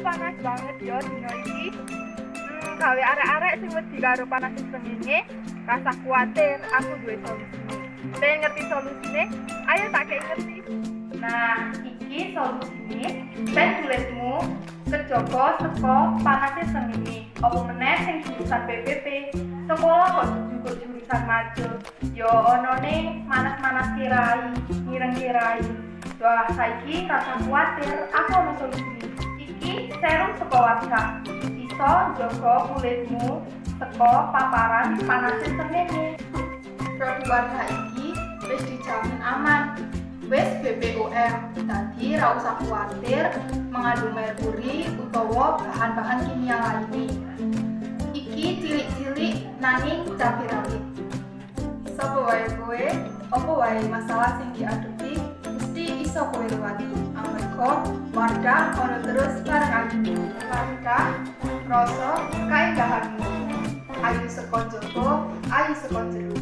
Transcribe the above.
panas banget yo dino iki. Gawe arek-arek sing wedi karo panas srengenge, rasa kuwatir, aku duwe solusine. Pengen ngerti solusine? Ayo tak kei ngerti. Nah, iki solusine ben kulitmu kejogo saka panasé srengenge. Apa meneh sing jurusan PPP, sekolah kok juga jurusan maju. Yo onone manas-manas kirai, ngireng kirai. Wah, saiki rasa kuwatir, aku ono solusine. Iki serum saka Wardah. Iso njaga kulitmu saka paparan panasé srengenge. Produk Wardah iki wis dijamin aman. Wis BPOM, dadi ra usah kuwatir mengandung merkuri utawa bahan-bahan kimia lainnya. Iki cilik-cilik nanging cabai rawit. Sapa wae kowe, apa wae masalah sing diadepi mesti iso kowe liwati. Amarga Wardah ono terus bareng aku. Wardah rasa kaendahanmu. Ayu saka jaba, ayu saka jero.